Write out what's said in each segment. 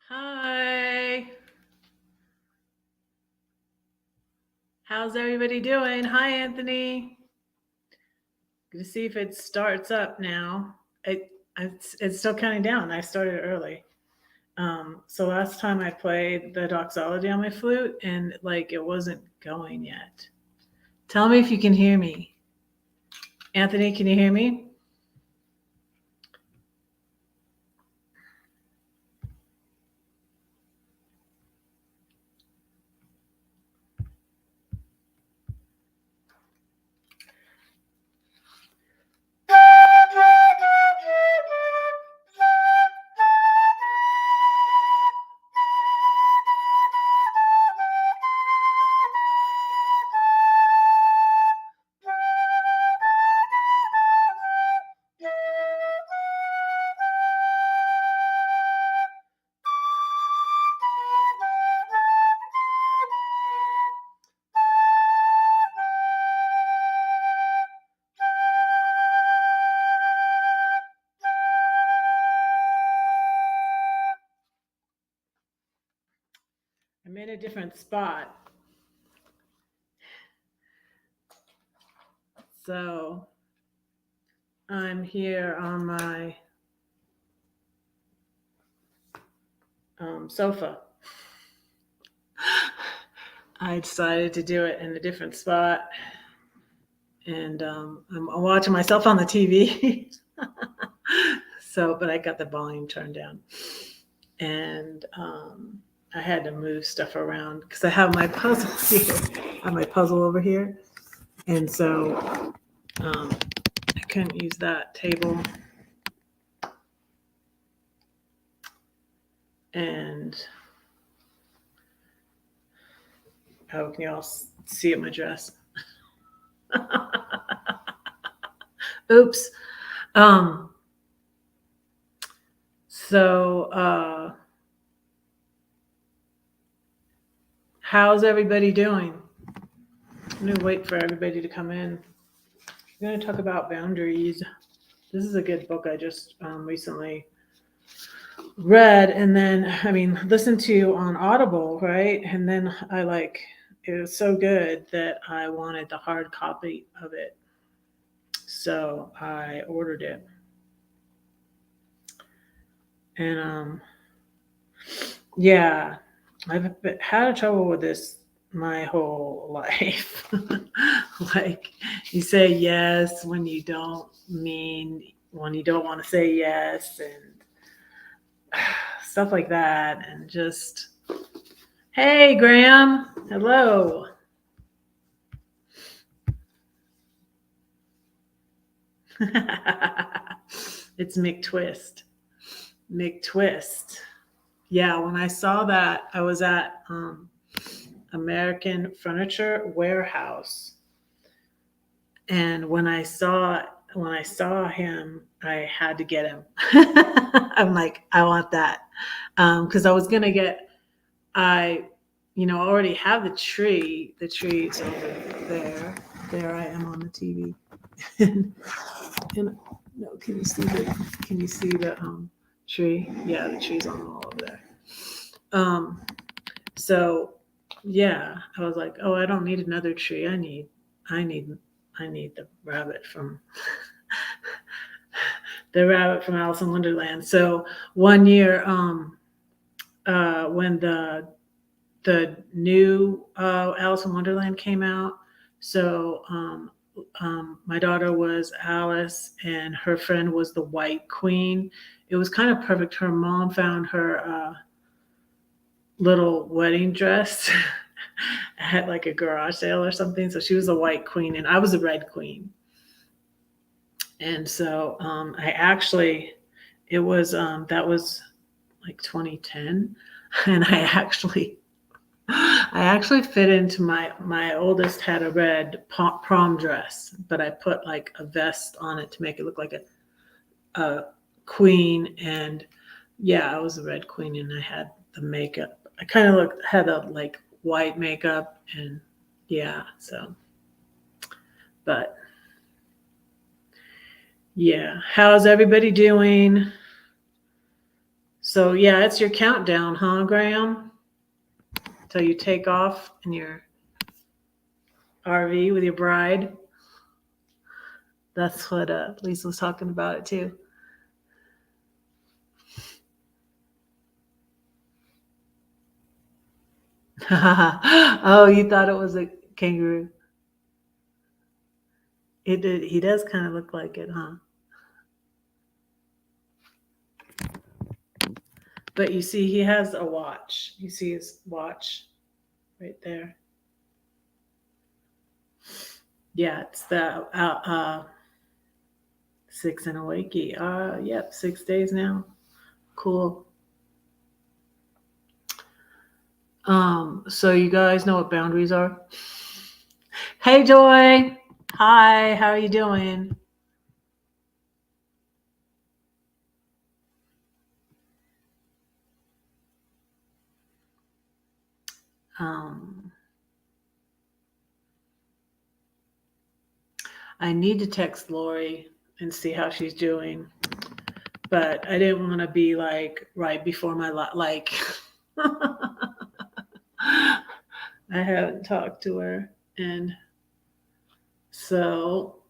Hi. How's everybody doing? Hi, Anthony. Good to see if it starts up now. It's still counting down. I started early. So last time I played the doxology on my flute and like it wasn't going yet. Tell me if you can hear me. Anthony, can you hear me? I'm in a different spot. So I'm here on my sofa. I decided to do it in a different spot. And I'm watching myself on the TV. So, but I got the volume turned down. And I had to move stuff around because I have my puzzle here. I have my puzzle over here. And so I couldn't use that table. And oh, can you all see it, my dress? Oops. So how's everybody doing? I'm going to wait for everybody to come in. I'm going to talk about boundaries. This is a good book I just recently read and then, listened to on Audible, right? And then it was so good that I wanted the hard copy of it. So I ordered it. And yeah, I've had trouble with this my whole life. Like you say yes when you don't want to say yes and stuff like that. And just, hey, Graham, hello. It's McTwist. McTwist. Yeah, when I saw that, I was at American Furniture Warehouse, and when I saw him, I had to get him. I'm like, I want that because I was gonna get. I already have the tree. The tree's over there. There I am on the TV. and no, can you see the tree? Yeah, the tree's on the wall over there. So yeah, I was like, oh, I don't need another tree. I need the rabbit from Alice in Wonderland. So one year, when the new Alice in Wonderland came out, so my daughter was Alice and her friend was the White Queen. It was kind of perfect. Her mom found her little wedding dress at like a garage sale or something. So she was a White Queen and I was a Red Queen. And so it was that was like 2010, and I actually fit into my oldest had a red prom dress, but I put like a vest on it to make it look like a queen. And yeah, I was a Red Queen, and I had the makeup. I kind of had a like white makeup, and yeah, so, but yeah, how's everybody doing? So yeah, it's your countdown, huh, Graham? Till you take off in your RV with your bride. That's what Lisa was talking about it too. Oh, you thought it was a kangaroo? It did. He does kind of look like it, huh? But you see, he has a watch. You see his watch right there. Yeah, it's the 6 and a wakey. Yep, 6 days now. Cool. So you guys know what boundaries are? Hey, Joy. Hi. How are you doing? Um, I need to text Lori and see how she's doing, but I didn't want to be like right before my like. I haven't talked to her, and so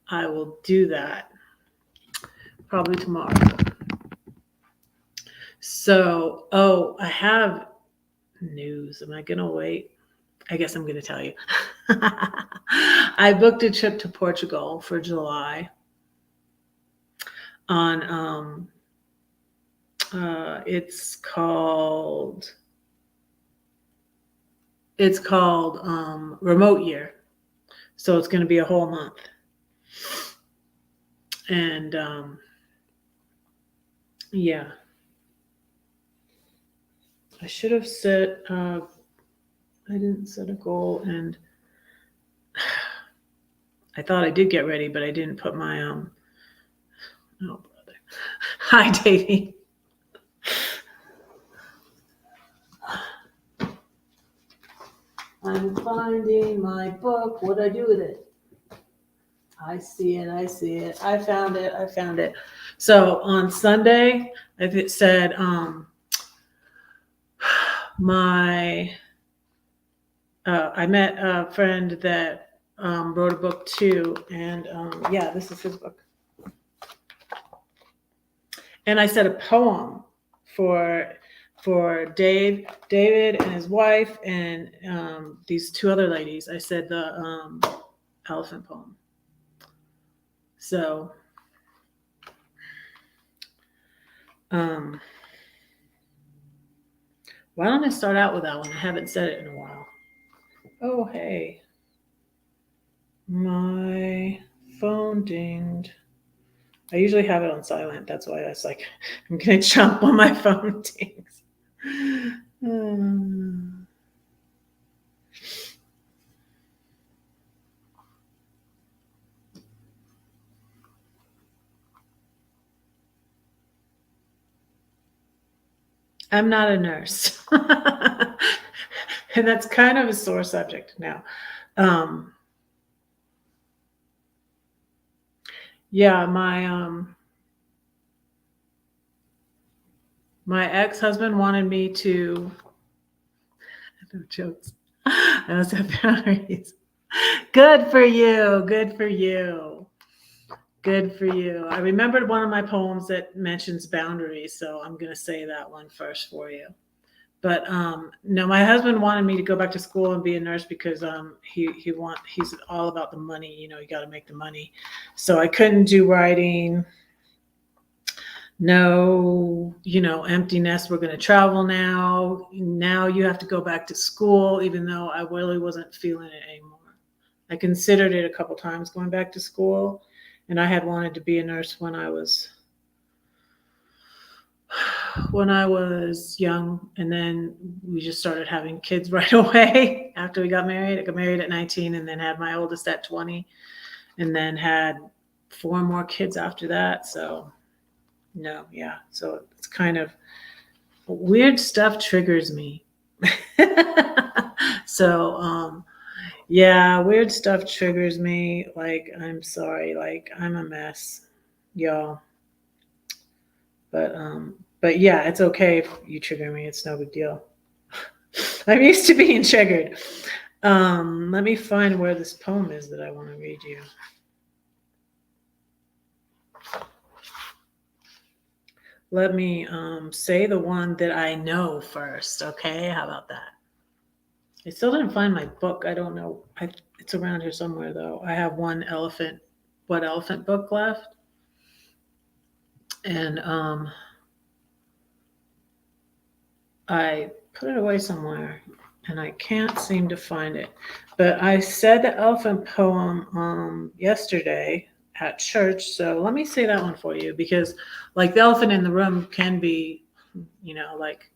I will do that probably tomorrow. So, oh, I have news. Am I gonna wait? I guess I'm gonna tell you. I booked a trip to Portugal for July on it's called remote year. So it's going to be a whole month. And yeah, I should have set I didn't set a goal, and I thought I did get ready, but I didn't put my oh brother. Hi, Davey. I'm finding my book. What'd I do with it? I see it. I see it. I found it. I found it. So on Sunday, it said my I met a friend that wrote a book too, and yeah, this is his book. And I said a poem for David and his wife, and these two other ladies. I said the elephant poem. So why don't I start out with that one? I haven't said it in a while. Oh, hey. My phone dinged. I usually have it on silent. That's why I was like, I'm going to jump when my phone dings. I'm not a nurse. And that's kind of a sore subject now. Yeah, my ex-husband wanted me to no jokes. I was at boundaries. Good for you. Good for you. Good for you. I remembered one of my poems that mentions boundaries, so I'm going to say that one first for you. But no, my husband wanted me to go back to school and be a nurse because he's all about the money. You know, you got to make the money. So I couldn't do writing. No, empty nest. We're going to travel now. Now you have to go back to school, even though I really wasn't feeling it anymore. I considered it a couple times going back to school, and I had wanted to be a nurse when I was young, and then we just started having kids right away after we got married. I got married at 19 and then had my oldest at 20 and then had 4 more kids after that. So no, yeah. So it's kind of weird stuff triggers me. So yeah, weird stuff triggers me. Like, I'm sorry, like I'm a mess, y'all. But But yeah, it's okay if you trigger me. It's no big deal. I'm used to being triggered. Let me find where this poem is that I want to read you. Let me say the one that I know first, okay? How about that? I still didn't find my book. I don't know. It's around here somewhere, though. I have one What Elephant book left. And I put it away somewhere, and I can't seem to find it. But I said the elephant poem yesterday at church, so let me say that one for you, because like the elephant in the room can be, like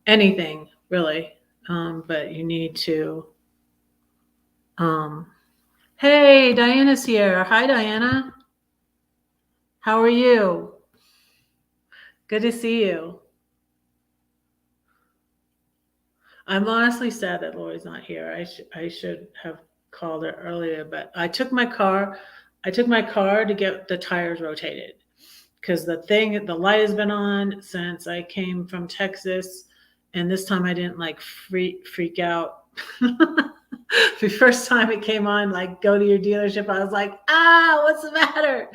anything really, but you need to. Hey, Diana's here. Hi, Diana. How are you? Good to see you. I'm honestly sad that Lori's not here. I should have called her earlier, but I took my car to get the tires rotated, because the light has been on since I came from Texas, and this time I didn't like freak out. The first time it came on, like, go to your dealership, I was like, what's the matter?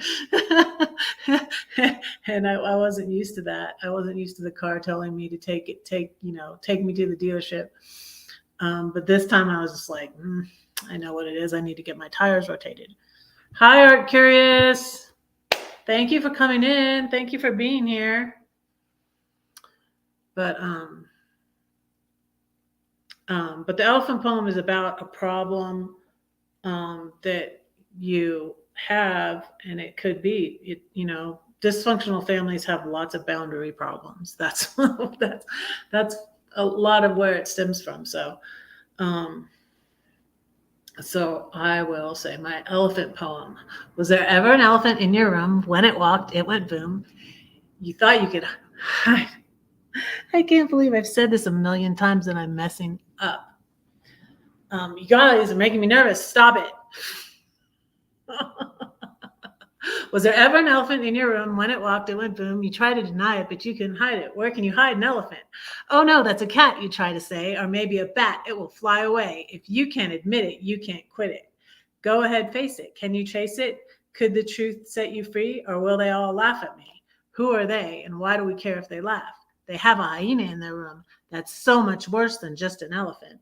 And I wasn't used to that. I wasn't used to the car telling me to take me to the dealership. But this time I was just like, I know what it is. I need to get my tires rotated. Hi, Art Curious. Thank you for coming in. Thank you for being here. But the elephant poem is about a problem that you have, and it could be, dysfunctional families have lots of boundary problems. That's a lot of where it stems from. So I will say my elephant poem. Was there ever an elephant in your room? When it walked, it went boom. You thought you could hide. I can't believe I've said this a million times and I'm messing up. You guys are making me nervous. Stop it. Was there ever an elephant in your room? When it walked, it went boom. You try to deny it, but you can hide it. Where can you hide an elephant? Oh no, that's a cat, you try to say, or maybe a bat. It will fly away. If you can't admit it, you can't quit it. Go ahead, face it. Can you chase it? Could the truth set you free, or will they all laugh at me? Who are they, and why do we care if they laugh? They have a hyena in their room. That's so much worse than just an elephant.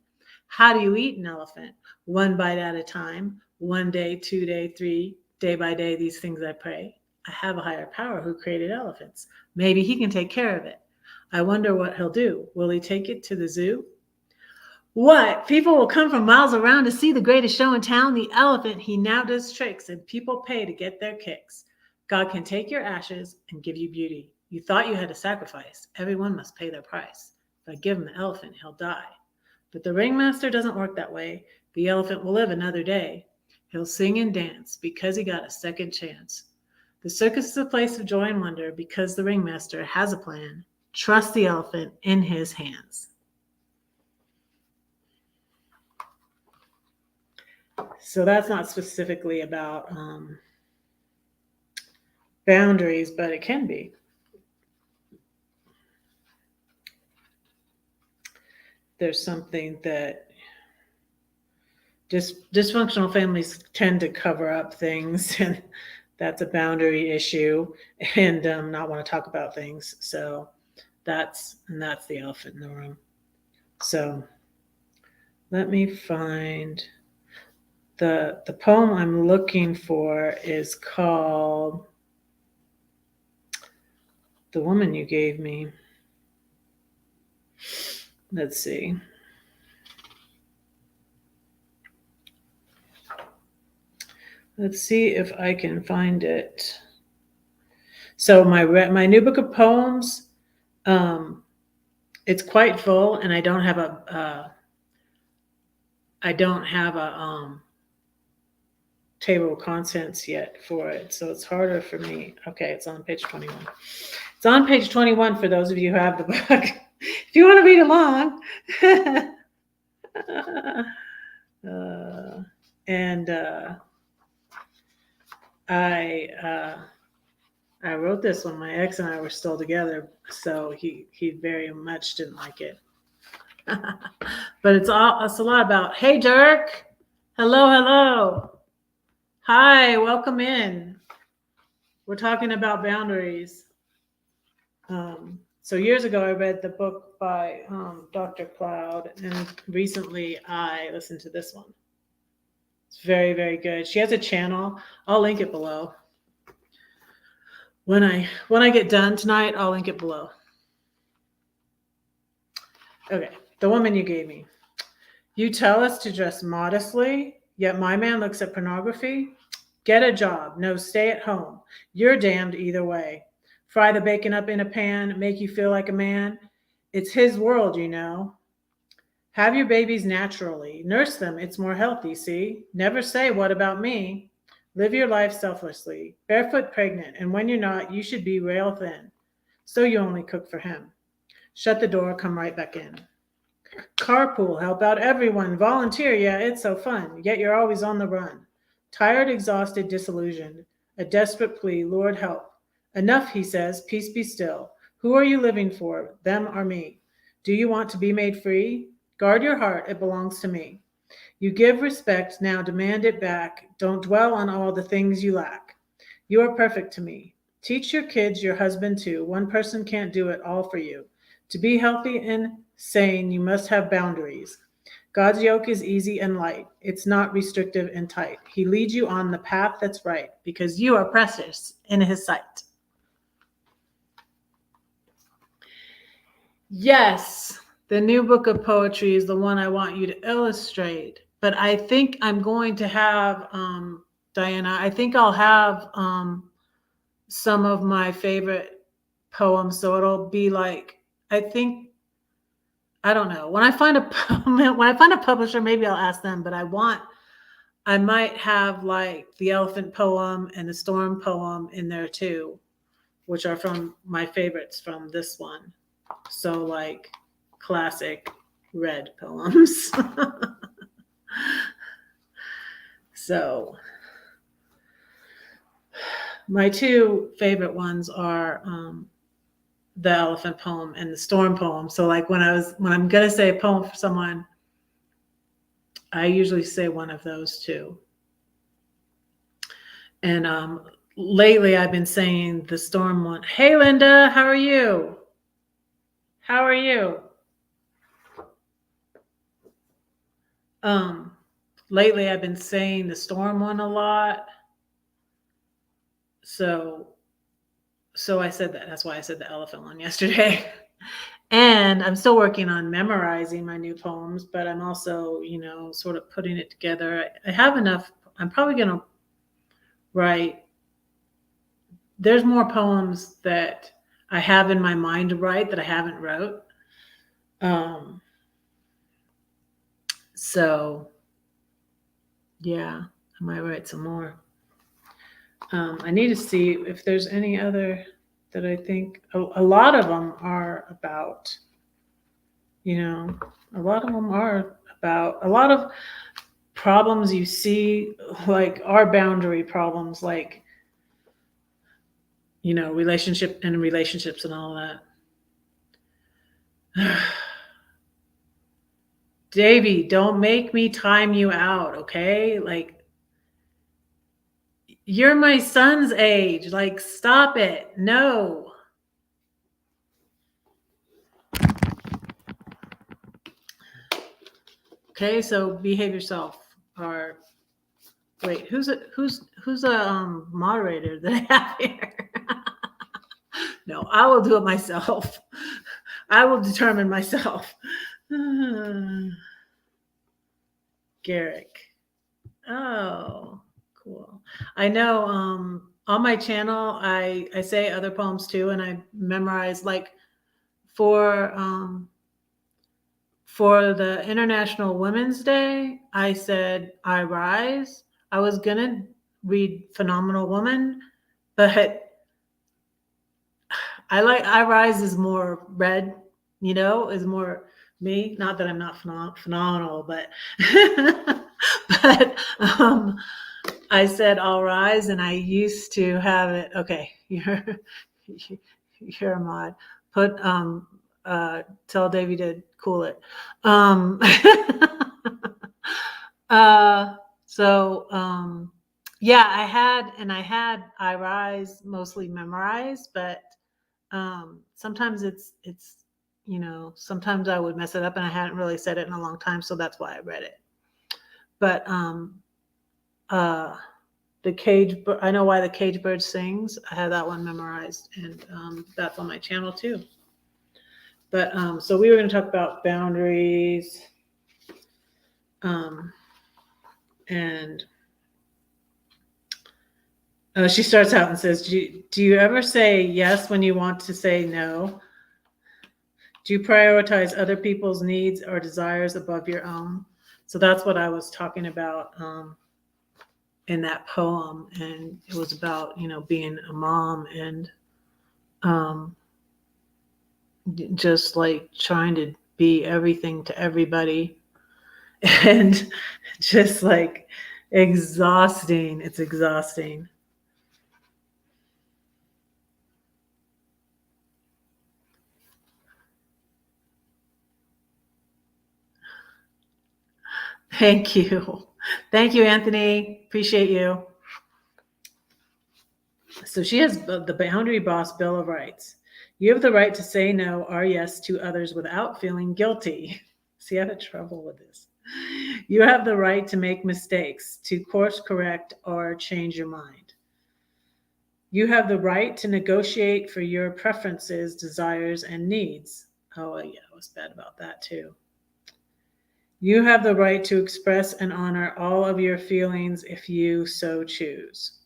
How do you eat an elephant? One bite at a time. 1 day, 2 day, 3, day by day, these things I pray. I have a higher power who created elephants. Maybe he can take care of it. I wonder what he'll do. Will he take it to the zoo? What? People will come from miles around to see the greatest show in town, the elephant. He now does tricks, and people pay to get their kicks. God can take your ashes and give you beauty. You thought you had to sacrifice. Everyone must pay their price. If I give him the elephant, he'll die. But the ringmaster doesn't work that way. The elephant will live another day. He'll sing and dance because he got a second chance. The circus is a place of joy and wonder because the ringmaster has a plan. Trust the elephant in his hands. So that's not specifically about boundaries, but it can be. There's something that dysfunctional families tend to cover up things, and that's a boundary issue, and not want to talk about things. So that's the elephant in the room. So let me find the poem I'm looking for is called The Woman You Gave Me. Let's see. Let's see if I can find it. So my new book of poems, it's quite full, and I don't have a table of contents yet for it, so it's harder for me. Okay, it's on page 21. It's on page 21 for those of you who have the book. If you want to read along. I wrote this when my ex and I were still together, so he very much didn't like it. But it's a lot about, hey Dirk, hello, hi, welcome in. We're talking about boundaries. So years ago, I read the book by Dr. Cloud, and recently I listened to this one. It's very, very good. She has a channel. I'll link it below. When I get done tonight, I'll link it below. Okay, the woman you gave me. You tell us to dress modestly, yet my man looks at pornography. Get a job. No, stay at home. You're damned either way. Fry the bacon up in a pan, make you feel like a man. It's his world, you know. Have your babies naturally. Nurse them. It's more healthy, see? Never say, what about me? Live your life selflessly. Barefoot pregnant, and when you're not, you should be rail thin. So you only cook for him. Shut the door, come right back in. Carpool, help out everyone. Volunteer, yeah, it's so fun. Yet you're always on the run. Tired, exhausted, disillusioned. A desperate plea, Lord help. Enough, he says, peace be still. Who are you living for, them or me? Do you want to be made free? Guard your heart, it belongs to me. You give respect, now demand it back. Don't dwell on all the things you lack. You are perfect to me. Teach your kids, your husband too. One person can't do it all for you. To be healthy and sane, you must have boundaries. God's yoke is easy and light. It's not restrictive and tight. He leads you on the path that's right because you are precious in his sight. Yes, the new book of poetry is the one I want you to illustrate. But I think I'm going to have, Diana, I think I'll have some of my favorite poems. So it'll be like, I don't know. When I find a publisher, maybe I'll ask them, but I might have like the elephant poem and the storm poem in there too, which are from my favorites from this one. So like classic red poems. So my two favorite ones are the elephant poem and the storm poem. So like when I'm gonna say a poem for someone, I usually say one of those two. And lately I've been saying the storm one. Hey Linda, how are you? How are you? Lately I've been saying the storm one a lot. So I said that. That's why I said the elephant one yesterday. And I'm still working on memorizing my new poems, but I'm also, sort of putting it together. I have enough. I'm probably going to write. There's more poems that I have in my mind to write that I haven't wrote. So yeah, I might write some more. I need to see if there's any other that I think a lot of them are about, a lot of them are about a lot of problems you see, like our boundary problems, like, relationships and all that. Davey, don't make me time you out, okay? Like, you're my son's age. Like, stop it. No. Okay, so behave yourself. Or wait, who's a moderator that I have here? No, I will do it myself. I will determine myself. Garrick. Oh, cool. I know on my channel I say other poems too, and I memorize like for the International Women's Day, I said I rise. I was gonna read Phenomenal Woman, but I rise is more red, is more me. Not that I'm not phenomenal, but but I said I'll rise, and I used to have it. Okay, you're a mod. Put tell Davey to cool it. Um, uh, so yeah, I had I rise mostly memorized, but sometimes it's sometimes I would mess it up, and I hadn't really said it in a long time, so that's why I read it. But uh the I know why the cage bird sings. I have that one memorized, and that's on my channel too. But so we were going to talk about boundaries, and she starts out and says, do you ever say yes when you want to say no? Do you prioritize other people's needs or desires above your own? So that's what I was talking about in that poem, and it was about being a mom, and um, just like trying to be everything to everybody, and just like exhausting. It's exhausting. Thank you. Thank you, Anthony. Appreciate you. So she has the Boundary Boss Bill of Rights. You have the right to say no or yes to others without feeling guilty. See, I have trouble with this. You have the right to make mistakes, to course correct, or change your mind. You have the right to negotiate for your preferences, desires, and needs. Oh, yeah, I was bad about that too. You have the right to express and honor all of your feelings if you so choose.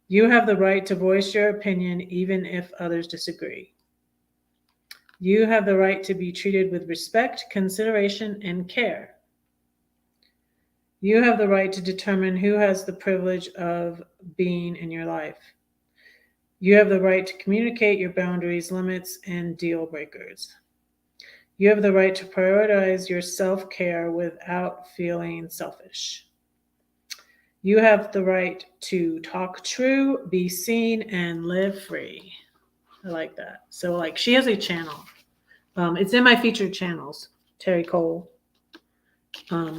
You have the right to voice your opinion even if others disagree. You have the right to be treated with respect, consideration, and care. You have the right to determine who has the privilege of being in your life. You have the right to communicate your boundaries, limits, and deal breakers. You have the right to prioritize your self-care without feeling selfish. You have the right to talk true, be seen, and live free. I like that. So, like, she has a channel. It's in my featured channels, Terri Cole.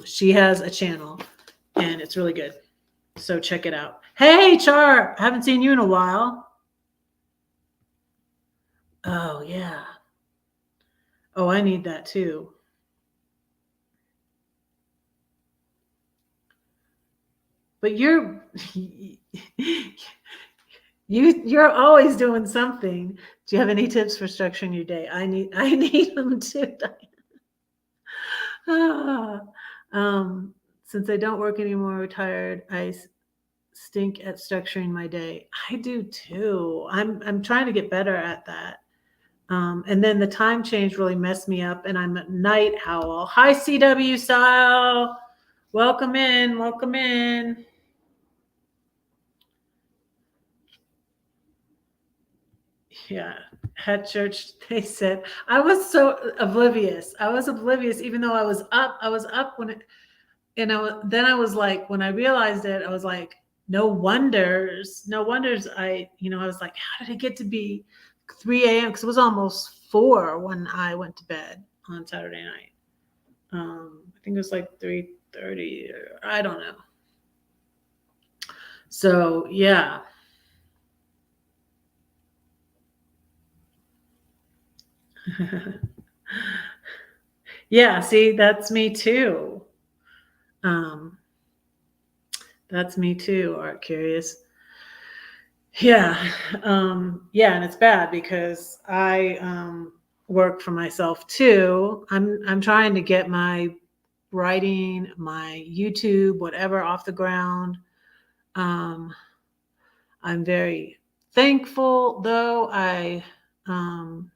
She has a channel, and it's really good. So check it out. Hey, Char, I haven't seen you in a while. Oh, yeah. Oh, I need that too. But you're always doing something. Do you have any tips for structuring your day? I need them too. Ah, since I don't work anymore, retired, I stink at structuring my day. I do too. I'm trying to get better at that. And then the time change really messed me up, and I'm a night owl. Hi, CW style. Welcome in. Welcome in. Yeah. At church, they said I was so oblivious. I was oblivious, even though I was up. I was up when it, and then I was like, when I realized it, I was like, no wonders. I was like, how did it get to be 3 a.m.? Because it was almost 4 when I went to bed on Saturday night. I think it was like 3:30, or I don't know. So yeah. Yeah, see, that's me too. Um, that's me too, Art Curious. Yeah. Yeah, and it's bad because I work for myself too. I'm trying to get my writing, my YouTube, whatever off the ground. Um, I'm very thankful though. Um,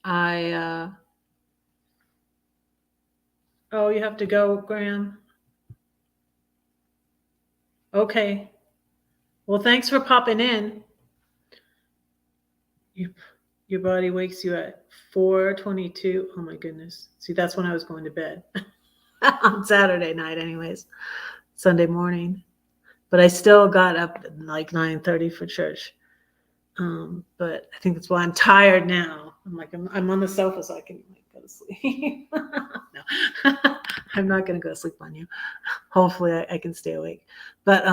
I oh, you have to go, Graham. Okay. Well, thanks for popping in. You, your body wakes you at 4:22. Oh my goodness. See, that's when I was going to bed on Saturday night, anyways. Sunday morning, but I still got up at like 9:30 for church. But I think that's why I'm tired now. I'm on the sofa so I can like, go to sleep. No, I'm not gonna go to sleep on you. Hopefully I can stay awake. But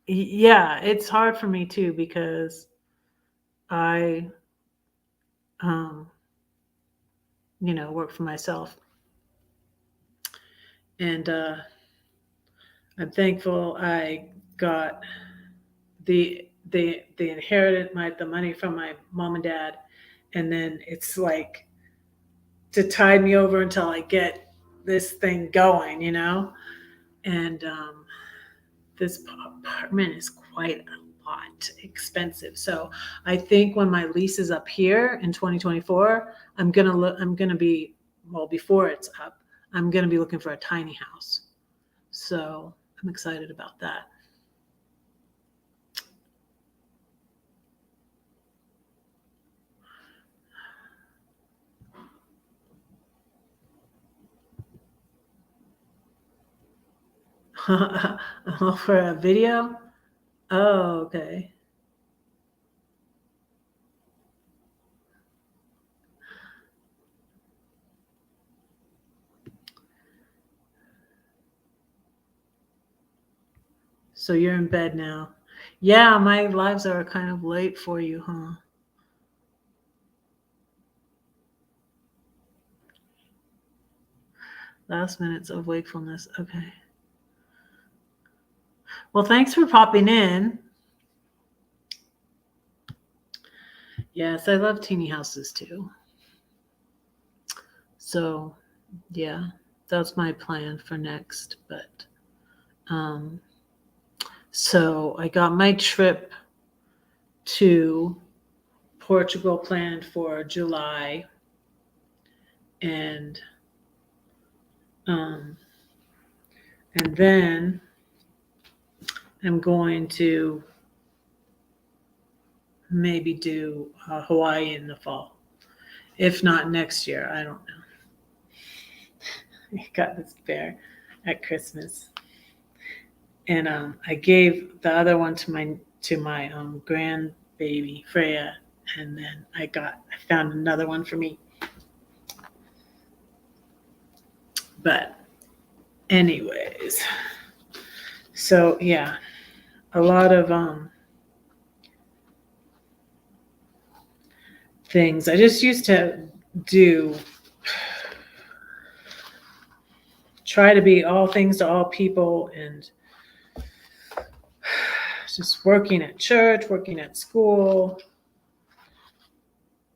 yeah, it's hard for me too because I work for myself, and I'm thankful I got the inherited the money from my mom and dad, and then it's like to tide me over until I get this thing going, and this apartment is quite a lot expensive. So I think when my lease is up here in 2024, I'm gonna be, well, before it's up, I'm gonna be looking for a tiny house. So I'm excited about that. For a video? Oh, okay. So you're in bed now. Yeah, my lives are kind of late for you, huh? Last minutes of wakefulness. Okay. Well, thanks for popping in. Yes, I love teeny houses too. So, yeah, that's my plan for next. But, so I got my trip to Portugal planned for July, and um, and then I'm going to maybe do Hawaii in the fall, if not next year. I don't know. I got this bear at Christmas, and I gave the other one to my grandbaby Freya, and then I found another one for me. But anyways, so yeah, a lot of things I just used to do. Try to be all things to all people, and just working at church, working at school.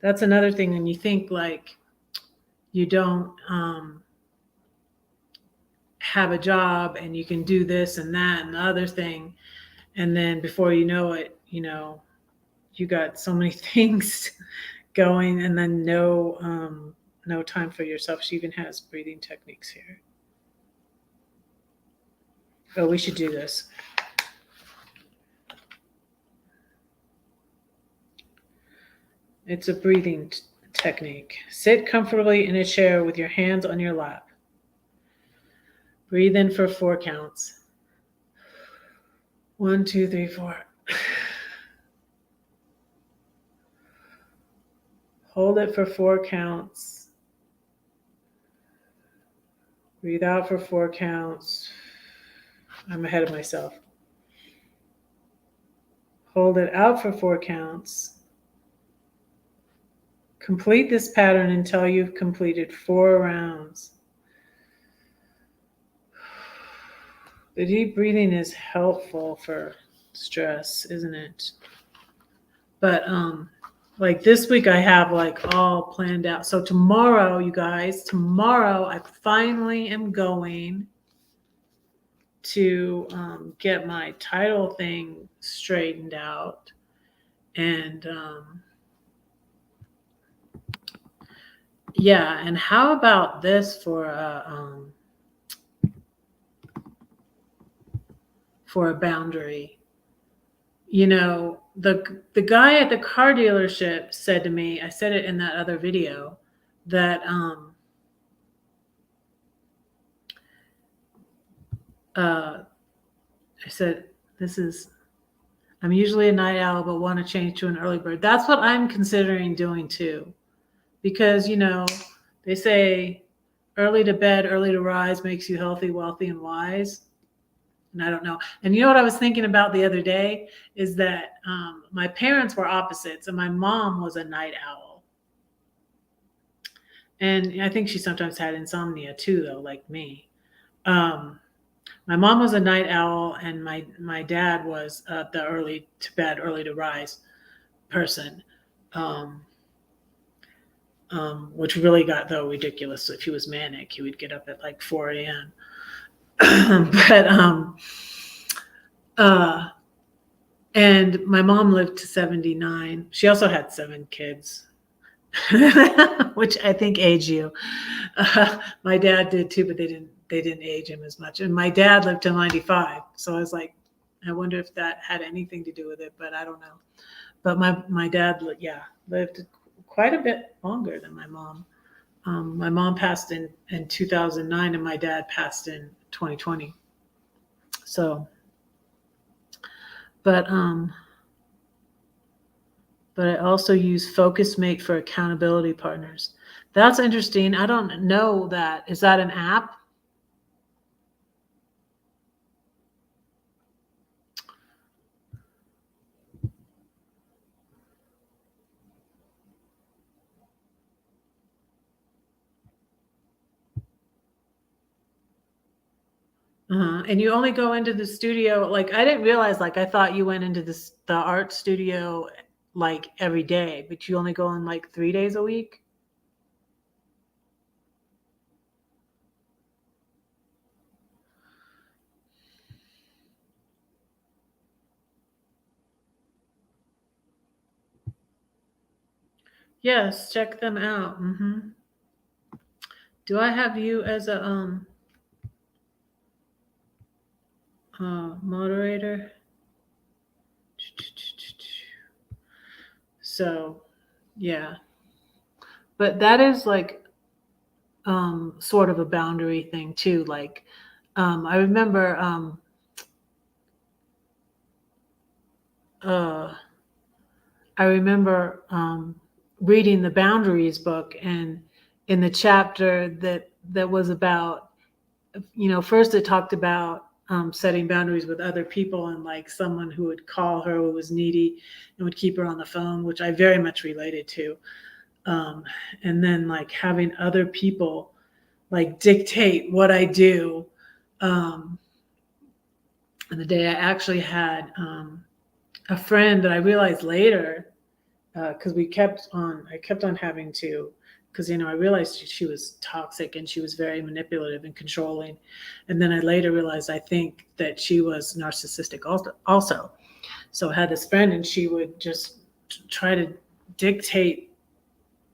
That's another thing when you think like you don't have a job and you can do this and that and the other thing, and then before you know it, you got so many things going, and then no time for yourself. She even has breathing techniques here. Oh, we should do this. It's a breathing technique. Sit comfortably in a chair with your hands on your lap. Breathe in for 4 counts. 1, 2, 3, 4. Hold it for 4 counts. Breathe out for 4 counts. I'm ahead of myself. Hold it out for 4 counts. Complete this pattern until you've completed 4 rounds. The deep breathing is helpful for stress, isn't it? But like this week I have like all planned out. So tomorrow, you guys, I finally am going to get my title thing straightened out. And yeah, and how about this for a boundary? The guy at the car dealership said to me, I said it in that other video, that I said, I'm usually a night owl, but want to change to an early bird. That's what I'm considering doing too. Because, they say early to bed, early to rise makes you healthy, wealthy, and wise. And I don't know. And you know what I was thinking about the other day is that my parents were opposites, and my mom was a night owl. And I think she sometimes had insomnia too, though, like me. Um, my mom was a night owl, and my dad was the early to bed, early to rise person, um, which really got though ridiculous. So if he was manic, he would get up at like 4 a.m. but and my mom lived to 79. She also had 7 kids, which I think age you. My dad did too, but they didn't age him as much. And my dad lived to 95, so I was like, I wonder if that had anything to do with it, but I don't know. But my dad, lived quite a bit longer than my mom. My mom passed in 2009, and my dad passed in 2020. So, but I also use FocusMate for accountability partners. That's interesting. I don't know that. Is that an app? And you only go into the studio, like I didn't realize, like I thought you went into the art studio like every day, but you only go in like 3 days a week. Yes, check them out. Do I have you as a moderator? So, yeah. But that is like sort of a boundary thing too. Like I remember reading the Boundaries book, and in the chapter that was about, first it talked about setting boundaries with other people, and like someone who would call her who was needy and would keep her on the phone, which I very much related to. And then like having other people like dictate what I do. And the day I actually had a friend that I realized later, because I kept on having to, because I realized she was toxic and she was very manipulative and controlling, and then I later realized I think that she was narcissistic also. So I had this friend, and she would just try to dictate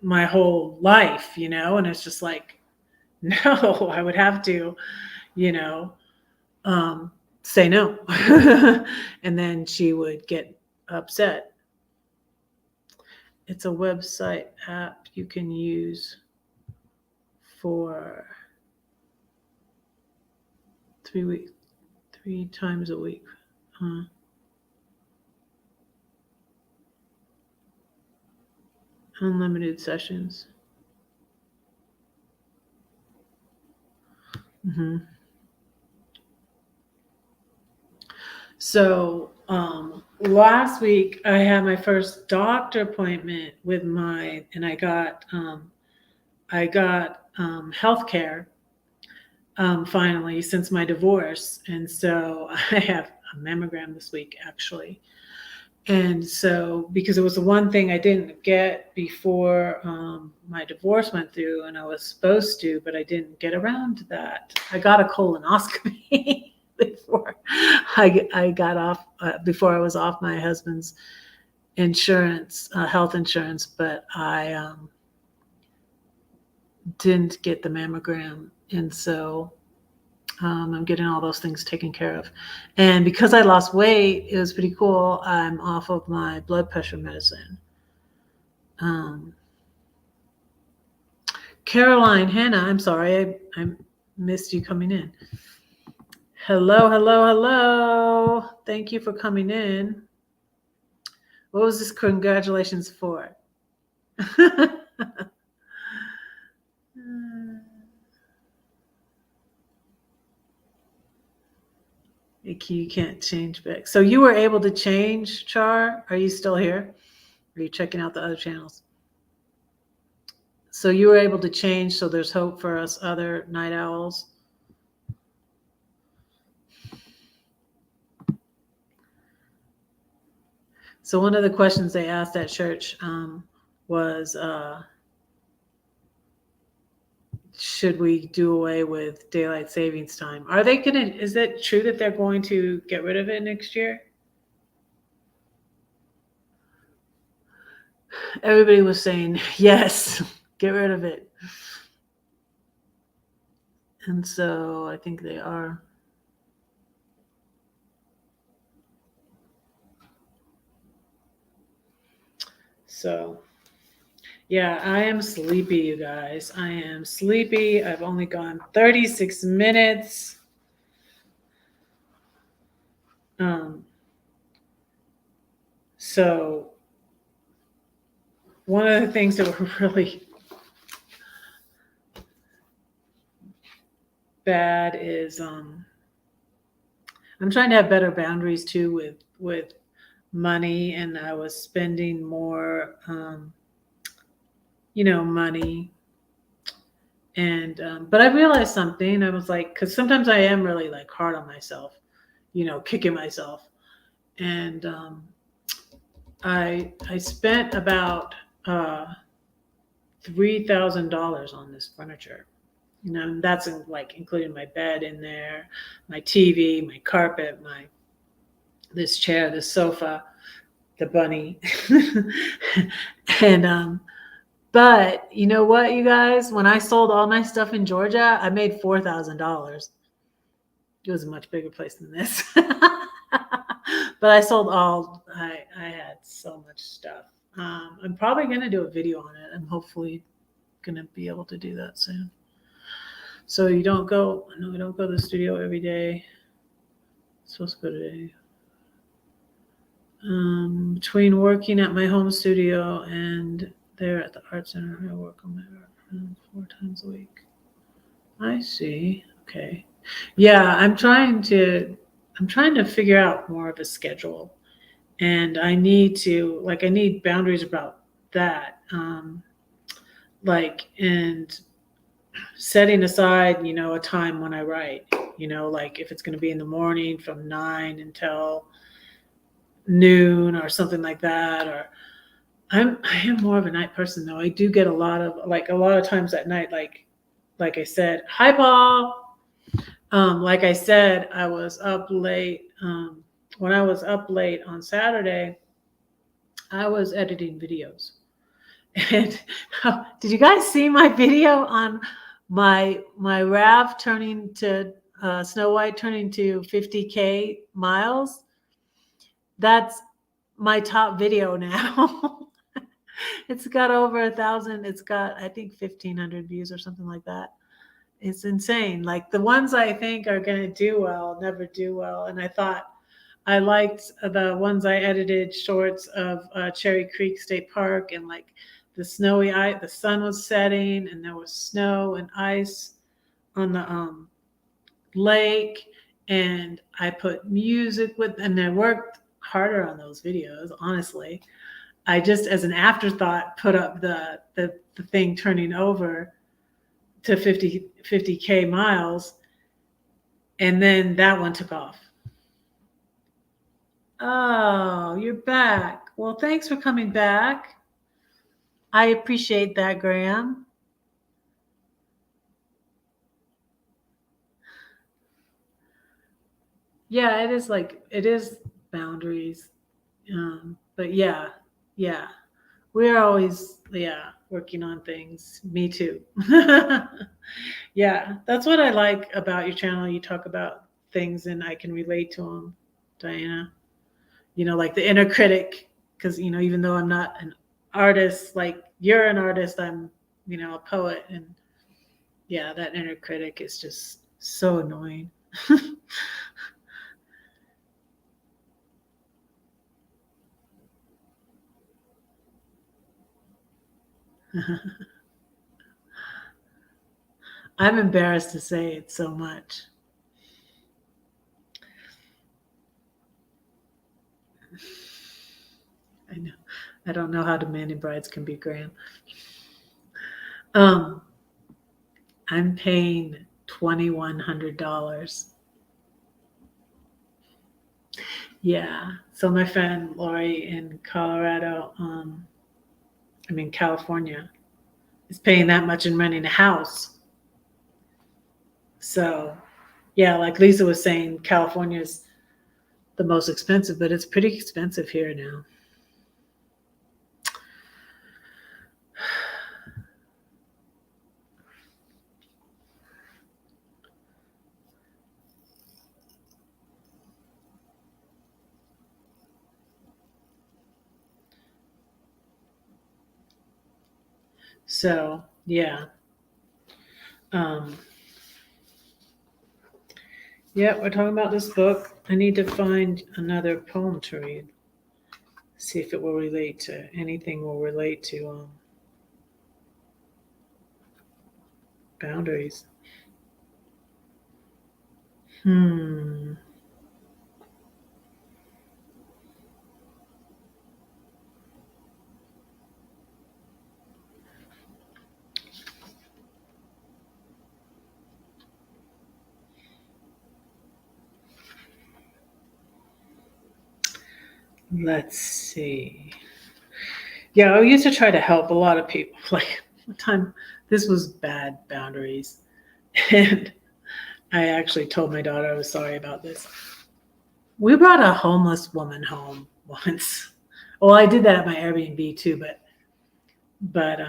my whole life, and it's just like, no, I would have to, you know, say no, and then she would get upset. It's a website app you can use for 3 times a week. Unlimited sessions. So last week I had my first doctor appointment and I got health care finally since my divorce, and so I have a mammogram this week actually. And so, because it was the one thing I didn't get before my divorce went through, and I was supposed to, but I didn't get around to that. I got a colonoscopy before I got off, before I was off my husband's insurance, health insurance, but I didn't get the mammogram. And so I'm getting all those things taken care of. And because I lost weight, it was pretty cool. I'm off of my blood pressure medicine. Caroline, Hannah, I'm sorry, I missed you coming in. Hello, hello, hello. Thank you for coming in. What was this congratulations for? You can't change back. So you were able to change, Char? Are you still here? Are you checking out the other channels? So you were able to change, so there's hope for us other night owls. So one of the questions they asked at church was, should we do away with daylight savings time? Are they gonna? Is it true that they're going to get rid of it next year? Everybody was saying yes, get rid of it, and so I think they are. So yeah, I am sleepy, you guys. I am sleepy. I've only gone 36 minutes. So one of the things that were really bad is I'm trying to have better boundaries too with money, and I was spending more money. And but I realized something. I was like, because sometimes I am really like hard on myself, kicking myself. And I spent about $3,000 on this furniture. And that's like including my bed in there, my TV, my carpet, this chair, this sofa, the bunny. And but you know what, you guys? When I sold all my stuff in Georgia, I made $4,000. It was a much bigger place than this. But I sold all. I had so much stuff. I'm probably gonna do a video on it. I'm hopefully gonna be able to do that soon. So you don't go. No, we don't go to the studio every day. I'm supposed to go today. Between working at my home studio and there at the art center, I work on my art 4 times a week. I see. Okay. Yeah, I'm trying to figure out more of a schedule, and I need boundaries about that. And setting aside, a time when I write, like if it's going to be in the morning from 9 until noon or something like that. Or I am more of a night person though. I do get a lot of times at night, like I said, hi Paul. Like I said, I was up late. When I was up late on Saturday, I was editing videos. And did you guys see my video on my Rav turning to Snow White turning to 50K miles? That's my top video now. It's got over 1,000. It's got, I think, 1,500 views or something like that. It's insane. Like the ones I think are going to do well never do well. And I thought I liked the ones I edited shorts of Cherry Creek State Park, and like the snowy ice, the sun was setting and there was snow and ice on the lake. And I put music and I worked harder on those videos, honestly. I just, as an afterthought, put up the thing turning over to 50K miles, and then that one took off. Oh, you're back. Well, thanks for coming back. I appreciate that, Graham. Yeah, it is boundaries. But yeah, we're always, working on things. Me too. Yeah, that's what I like about your channel. You talk about things and I can relate to them, Diana. Like the inner critic, because, even though I'm not an artist, like you're an artist, I'm, a poet. And yeah, that inner critic is just so annoying. I'm embarrassed to say it so much. I know. I don't know how demanding brides can be, Graham. Um, I'm paying $2,100. Yeah. So my friend Lori in California, is paying that much in renting a house. So, yeah, like Lisa was saying, California is the most expensive, but it's pretty expensive here now. So, yeah. Um, yeah, we're talking about this book. I need to find another poem to read. See if it will relate to anything will relate to boundaries. Hmm. Let's see. Yeah, I used to try to help a lot of people. Like one time, this was bad boundaries. And I actually told my daughter I was sorry about this. We brought a homeless woman home once. Well, I did that at my Airbnb too, but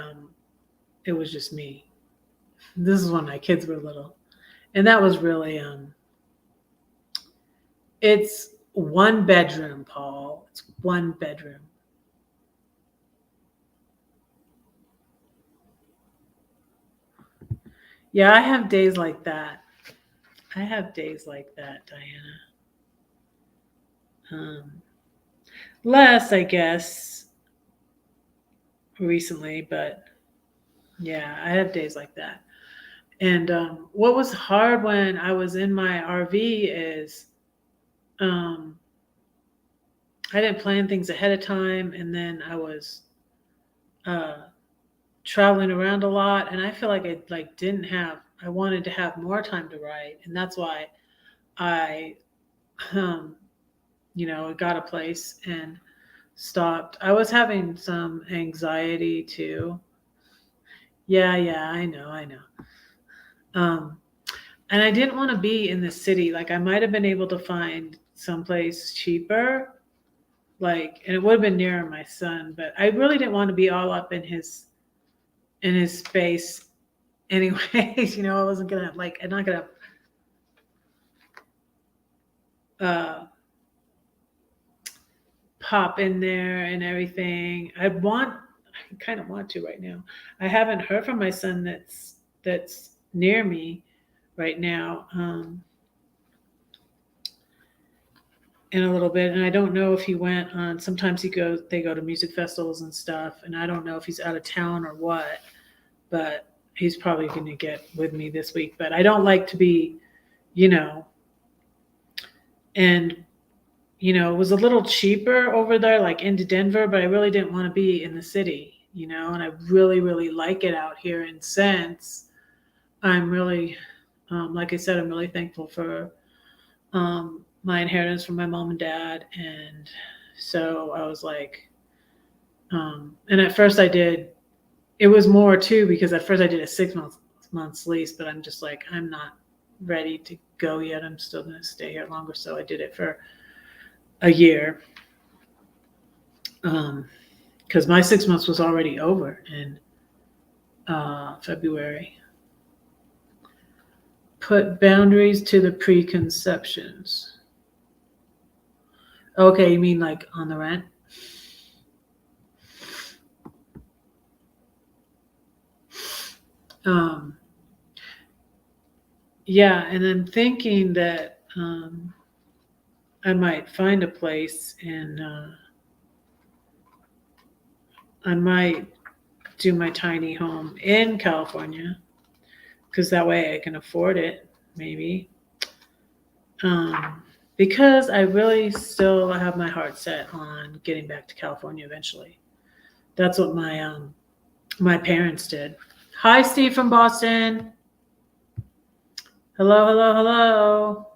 it was just me. This is when my kids were little. And that was really it's one bedroom, Paul. It's one bedroom. Yeah, I have days like that. I have days like that, Diana. Um, less, I guess, recently, but yeah, I have days like that. And what was hard when I was in my RV is um, I didn't plan things ahead of time, and then I was uh, traveling around a lot, and I feel like I like didn't have. I wanted to have more time to write, and that's why I, um, got a place and stopped. I was having some anxiety too. Yeah, yeah, I know. Um, and I didn't want to be in the city. Like I might have been able to find someplace cheaper, like, and it would have been nearer my son, but I really didn't want to be all up in his space anyways. I wasn't gonna like, I'm not gonna uh pop in there and everything. I kind of want to right now. I haven't heard from my son that's near me right now in a little bit, and I don't know if he went on. Sometimes they go to music festivals and stuff, and I don't know if he's out of town or what. But he's probably going to get with me this week. But I don't like to be, you know, and it was a little cheaper over there, like into Denver, but I really didn't want to be in the city, and I really, really like it out here. And since I'm really, like I said, I'm really thankful for my inheritance from my mom and dad. And so I was like, and at first it was more too, because at first I did a 6 months lease, but I'm just like, I'm not ready to go yet. I'm still going to stay here longer. So I did it for a year. Because my 6 months was already over in February. Put boundaries to the preconceptions. Okay, you mean like on the rent? Um, yeah, and I'm thinking that I might find a place and I might do my tiny home in California because that way I can afford it, maybe. Um, because I really still have my heart set on getting back to California eventually. That's what my parents did. Hi, Steve from Boston. Hello, hello, hello.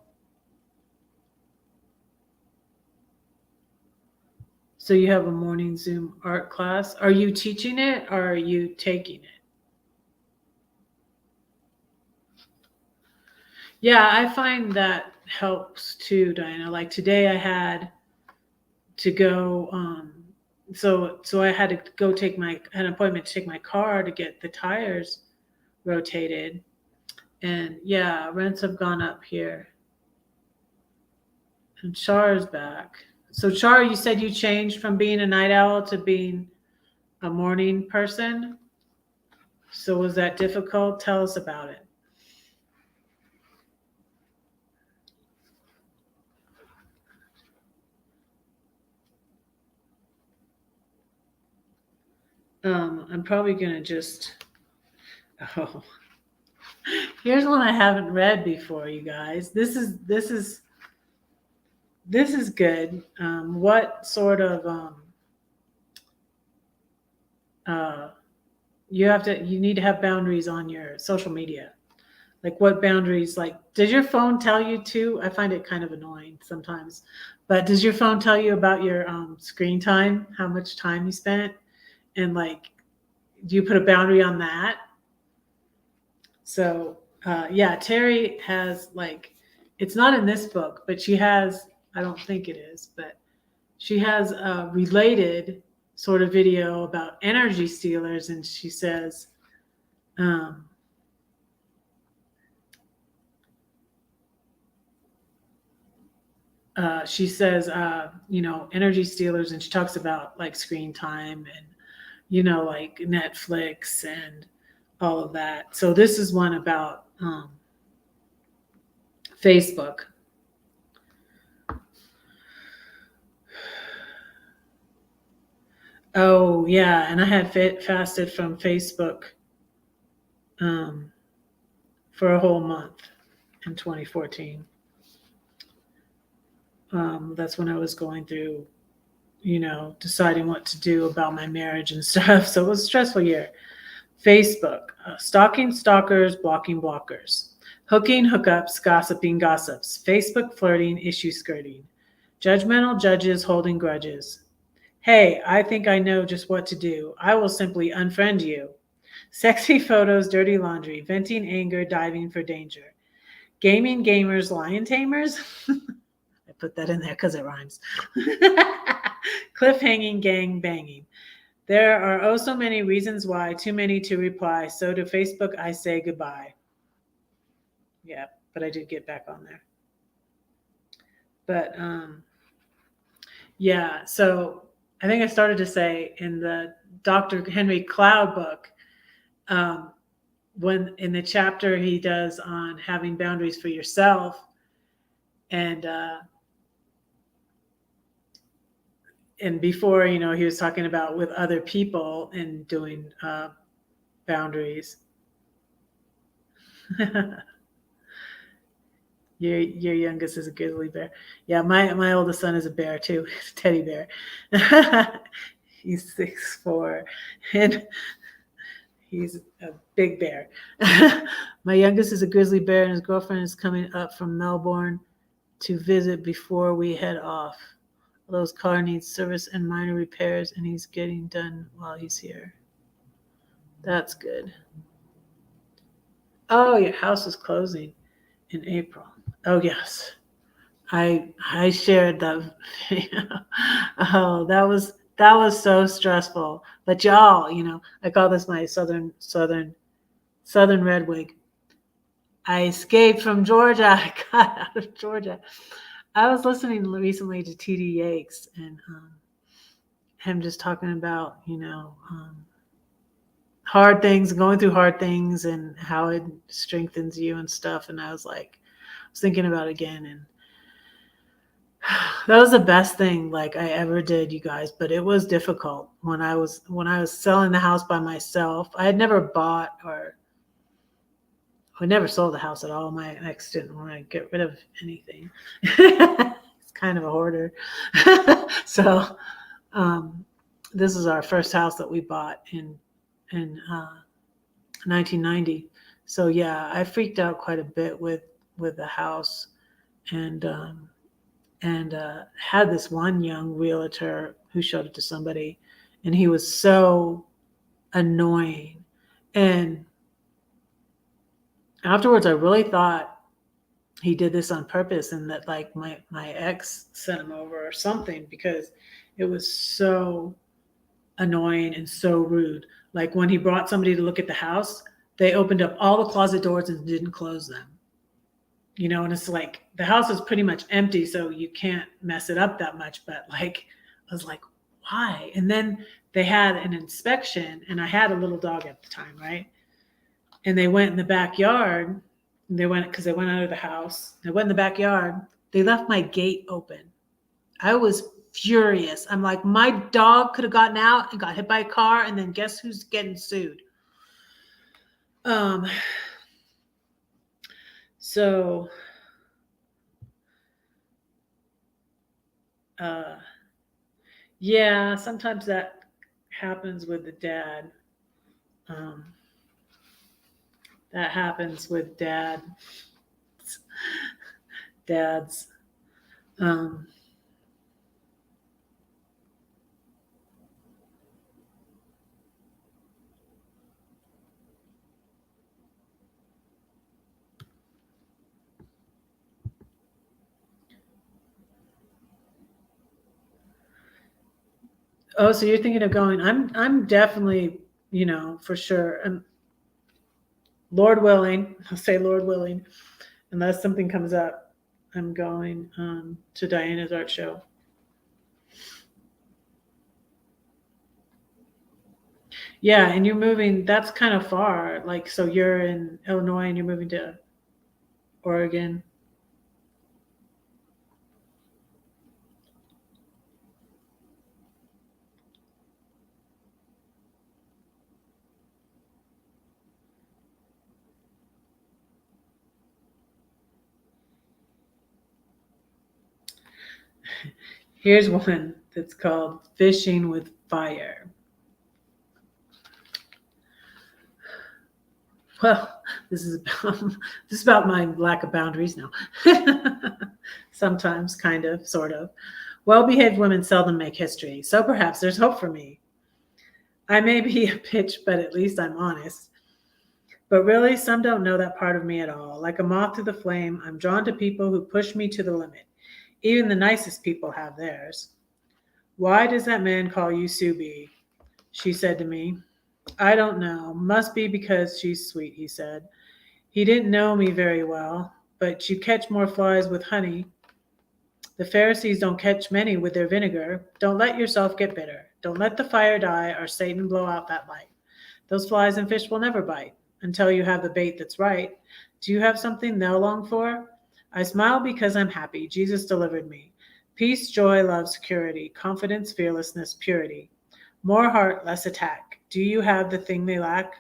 So you have a morning Zoom art class. Are you teaching it or are you taking it? Yeah, I find that helps too, Diana. Like today I had to go so I had to go take my had an appointment to take my car to get the tires rotated. And yeah, rents have gone up here. And Char's back. So Char, you said you changed from being a night owl to being a morning person. So was that difficult? Tell us about it. I'm probably gonna just oh here's one I haven't read before, you guys. This is good. What sort of uh, you need to have boundaries on your social media. Like what boundaries? Like, does your phone tell you to? I find it kind of annoying sometimes. But does your phone tell you about your screen time? How much time you spent? And like, do you put a boundary on that? So yeah, Terri has like, it's not in this book, but she has. I don't think it is, but she has a related sort of video about energy stealers, and she says, um, energy stealers, and she talks about like screen time and like Netflix and all of that. So this is one about Facebook. Oh yeah, and I had fasted from Facebook um, for a whole month in 2014. That's when I was going through, deciding what to do about my marriage and stuff. So it was a stressful year. Facebook, stalking stalkers, blocking blockers, hooking hookups, gossiping gossips, Facebook flirting, issue skirting, judgmental judges holding grudges. Hey, I think I know just what to do. I will simply unfriend you. Sexy photos, dirty laundry, venting anger, diving for danger. Gaming gamers, lion tamers. I put that in there because it rhymes. Cliff hanging, gang banging. There are oh so many reasons why, too many to reply. So to Facebook, I say goodbye. Yeah, but I did get back on there. But yeah, so I think I started to say in the Dr. Henry Cloud book, um, when in the chapter he does on having boundaries for yourself, and before he was talking about with other people and doing boundaries. Your youngest is a grizzly bear. Yeah, my oldest son is a bear too. He's a teddy bear. He's 6'4", and he's a big bear. My youngest is a grizzly bear, and his girlfriend is coming up from Melbourne to visit before we head off. Those car needs service and minor repairs, and he's getting done while he's here. That's good. Oh, your house is closing in April. Oh yes. I shared that. Oh, that was so stressful. But y'all, I call this my southern red wig. I escaped from Georgia. I got out of Georgia. I was listening recently to T.D. Yakes and him just talking about hard things, going through hard things, and how it strengthens you and stuff. And I was thinking about it again, and that was the best thing like I ever did, you guys. But it was difficult when I was selling the house by myself. I had never bought or I never sold the house at all. My ex didn't want to get rid of anything. It's kind of a hoarder. So this is our first house that we bought in 1990. So yeah, I freaked out quite a bit with the house, and had this one young realtor who showed it to somebody, and he was so annoying. And afterwards, I really thought he did this on purpose, and that like my ex sent him over or something, because it was so annoying and so rude. Like when he brought somebody to look at the house, they opened up all the closet doors and didn't close them. And it's like the house is pretty much empty, so you can't mess it up that much. But like, I was like, why? And then they had an inspection, and I had a little dog at the time, right? And they went in the backyard. Because they went out of the house. They went in the backyard. They left my gate open. I was furious. I'm like, my dog could have gotten out and got hit by a car, and then guess who's getting sued? So, yeah, sometimes that happens with the dad. That happens with dads. Oh, so you're thinking of going? I'm definitely, for sure. And Lord willing, I'll say Lord willing, unless something comes up, I'm going to Diana's art show. Yeah, and you're moving. That's kind of far. Like, so you're in Illinois and you're moving to Oregon. Here's one that's called Fishing with Fire. Well, this is about my lack of boundaries now. Sometimes, kind of, sort of. Well-behaved women seldom make history, so perhaps there's hope for me. I may be a bitch, but at least I'm honest. But really, some don't know that part of me at all. Like a moth to the flame, I'm drawn to people who push me to the limit. Even the nicest people have theirs. Why does that man call you Subi? She said to me. I don't know. Must be because she's sweet, he said. He didn't know me very well, but you catch more flies with honey. The Pharisees don't catch many with their vinegar. Don't let yourself get bitter. Don't let the fire die or Satan blow out that light. Those flies and fish will never bite until you have the bait that's right. Do you have something they'll long for? I smile because I'm happy. Jesus delivered me. Peace, joy, love, security, confidence, fearlessness, purity. More heart, less attack. Do you have the thing they lack?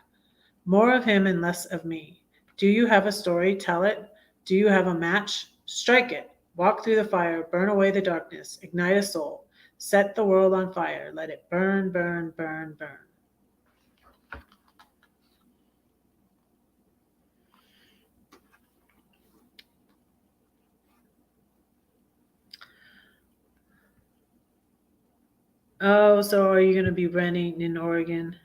More of him and less of me. Do you have a story? Tell it. Do you have a match? Strike it. Walk through the fire. Burn away the darkness. Ignite a soul. Set the world on fire. Let it burn, burn, burn, burn. Oh, so are you going to be renting in Oregon?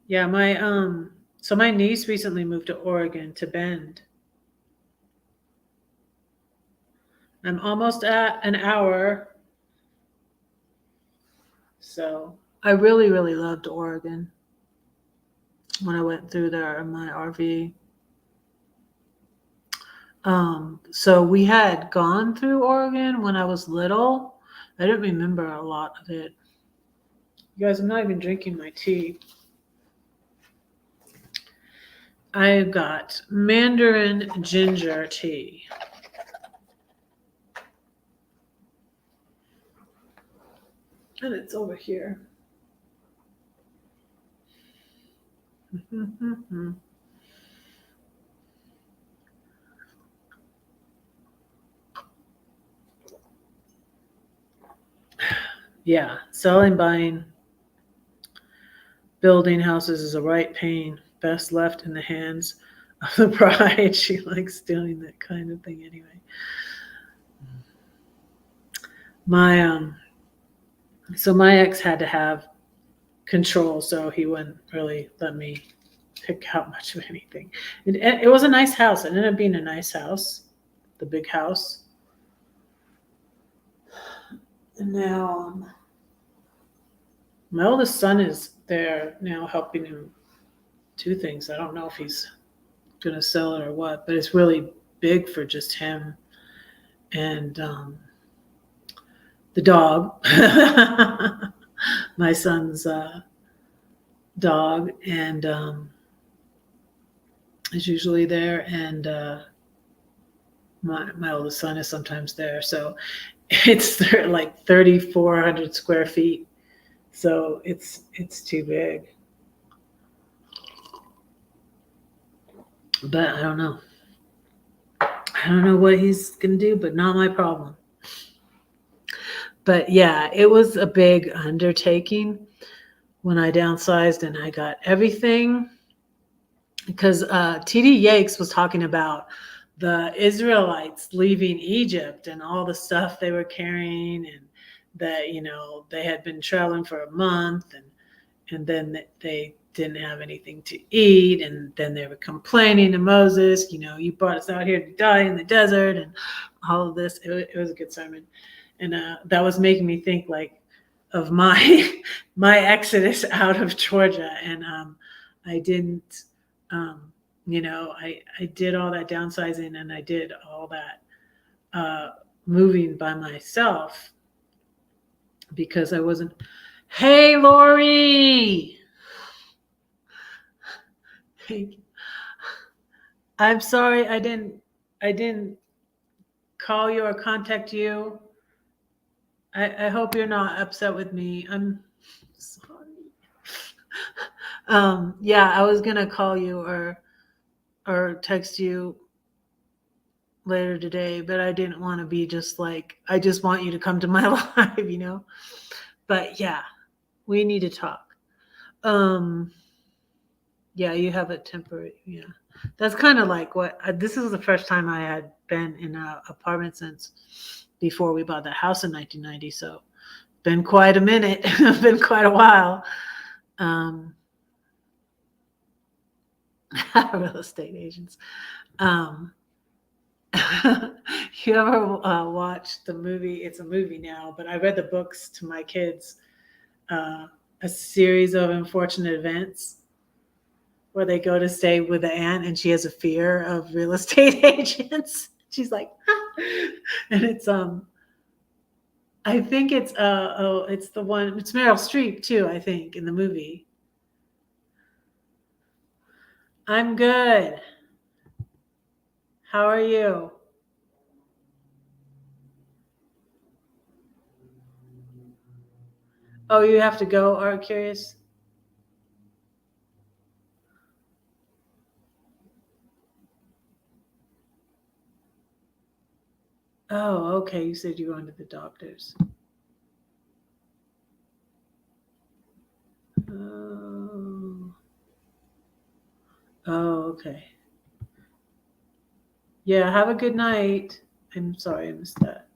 Yeah, so my niece recently moved to Oregon, to Bend. I'm almost at an hour. So I really, really loved Oregon when I went through there in my RV. So we had gone through Oregon when I was little, I don't remember a lot of it. You guys, I'm not even drinking my tea. I got Mandarin ginger tea. And it's over here. Yeah, selling, buying, building houses is a right pain, best left in the hands of the bride. She likes doing that kind of thing anyway. So my ex had to have control, so he wouldn't really let me pick out much of anything. It was a nice house. It ended up being a nice house, the big house. And now my oldest son is there now helping him do things. I don't know if he's going to sell it or what, but it's really big for just him and the dog, my son's dog, and is usually there, and my oldest son is sometimes there. So it's like 3,400 square feet. So it's too big. But I don't know. I don't know what he's gonna do, but not my problem. But yeah, it was a big undertaking when I downsized and I got everything, because TD Yakes was talking about the Israelites leaving Egypt and all the stuff they were carrying, and that they had been traveling for a month, and then they didn't have anything to eat, and then they were complaining to Moses, you brought us out here to die in the desert, and all of this. It was a good sermon, and that was making me think like of my my exodus out of Georgia, and I didn't. I did all that downsizing, and I did all that moving by myself because I wasn't. Hey, Lori. I'm sorry I didn't call you or contact you. I hope you're not upset with me. I'm sorry. Yeah, I was gonna call you or text you later today, but I didn't want to be just like, I just want you to come to my live. But yeah, we need to talk. Yeah, you have a temporary, yeah. That's kind of like what this is the first time I had been in an apartment since before we bought that house in 1990. So been quite a minute, been quite a while. Real estate agents. You ever watch the movie? It's a movie now, but I read the books to my kids. A series of unfortunate events, where they go to stay with the aunt, and she has a fear of real estate agents. She's like, and it's I think it's it's the one, it's Meryl Streep too, I think, in the movie. I'm good. How are you? Oh, you have to go. Are you curious? Oh, okay. You said you're going to the doctor's. Oh. Oh, okay. Yeah, have a good night. I'm sorry I missed that.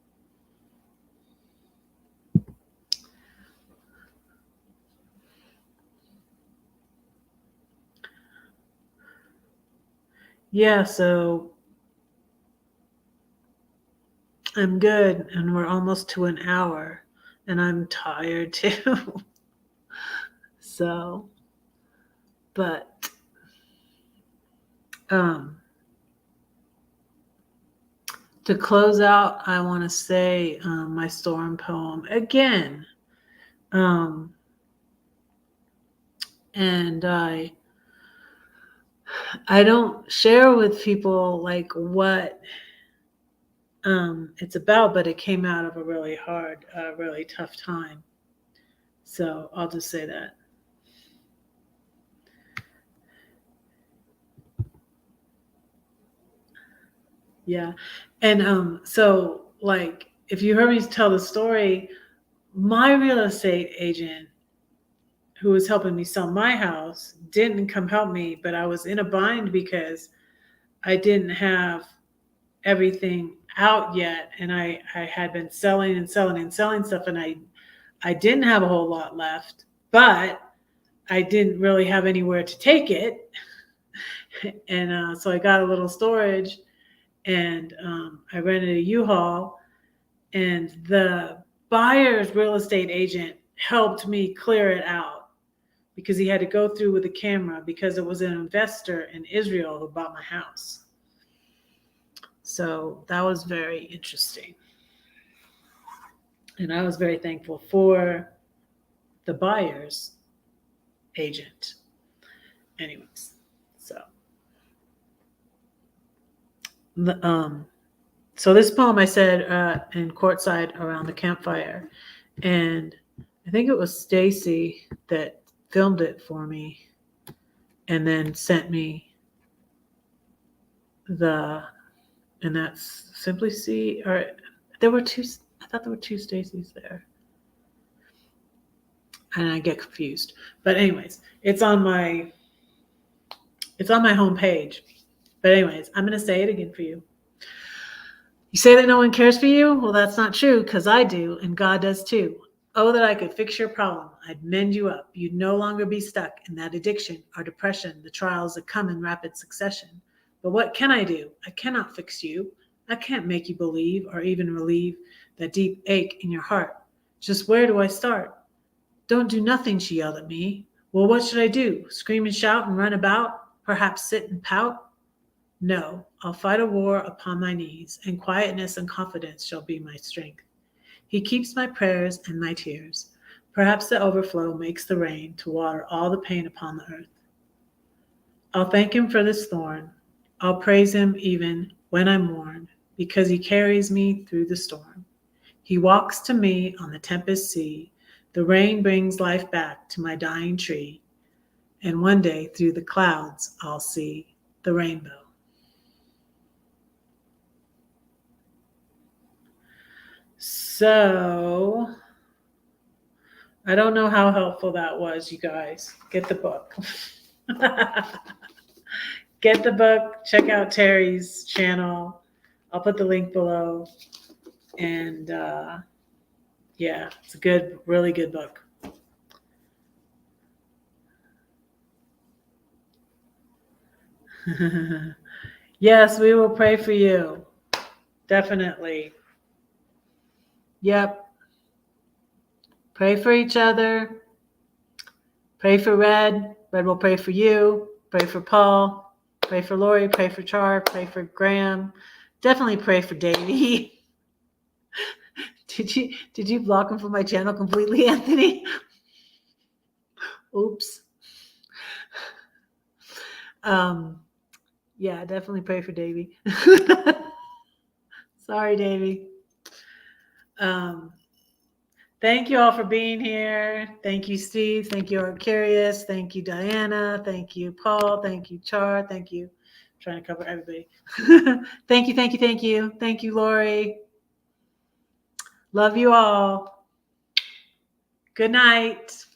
Yeah, so I'm good, and we're almost to an hour, and I'm tired too. So, but to close out, I want to say my storm poem again. And I don't share with people like what it's about, but it came out of a really hard, really tough time. So I'll just say that. Yeah. And so like if you heard me tell the story, my real estate agent who was helping me sell my house didn't come help me, but I was in a bind because I didn't have everything out yet, and I had been selling and selling and selling stuff, and I didn't have a whole lot left, but I didn't really have anywhere to take it. And so I got a little storage, and I rented a U-Haul, and the buyer's real estate agent helped me clear it out because he had to go through with the camera because it was an investor in Israel who bought my house. So that was very interesting. And I was very thankful for the buyer's agent. Anyways, so this poem I said in courtside around the campfire, and I think it was Stacy that filmed it for me and then sent me and that's Simply C, or there were two, I thought there were two Stacys there. And I get confused. But anyways, it's on my homepage. But anyways, I'm going to say it again for you. You say that no one cares for you? Well, that's not true, because I do, and God does too. Oh, that I could fix your problem. I'd mend you up. You'd no longer be stuck in that addiction or depression, the trials that come in rapid succession. But what can I do? I cannot fix you. I can't make you believe or even relieve that deep ache in your heart. Just where do I start? Don't do nothing, she yelled at me. Well, what should I do? Scream and shout and run about? Perhaps sit and pout? No, I'll fight a war upon my knees, and quietness and confidence shall be my strength. He keeps my prayers and my tears. Perhaps the overflow makes the rain to water all the pain upon the earth. I'll thank him for this thorn. I'll praise him even when I mourn, because he carries me through the storm. He walks to me on the tempest sea. The rain brings life back to my dying tree. And one day through the clouds I'll see the rainbow. So, I don't know how helpful that was, you guys. Get the book. Get the book. Check out Terri's channel. I'll put the link below. And yeah, it's a good, really good book. Yes, we will pray for you. Definitely. Yep. Pray for each other. Pray for Red. Red will pray for you. Pray for Paul. Pray for Lori. Pray for Char. Pray for Graham. Definitely pray for Davey. Did you block him from my channel completely, Anthony? Oops. Yeah, definitely pray for Davey. Sorry, Davey. Thank you all for being here. Thank you, Steve. Thank you, Art Curious. Thank you, Diana. Thank you, Paul. Thank you, Char. Thank you. I'm trying to cover everybody. Thank you, thank you, thank you. Thank you, Lori. Love you all. Good night.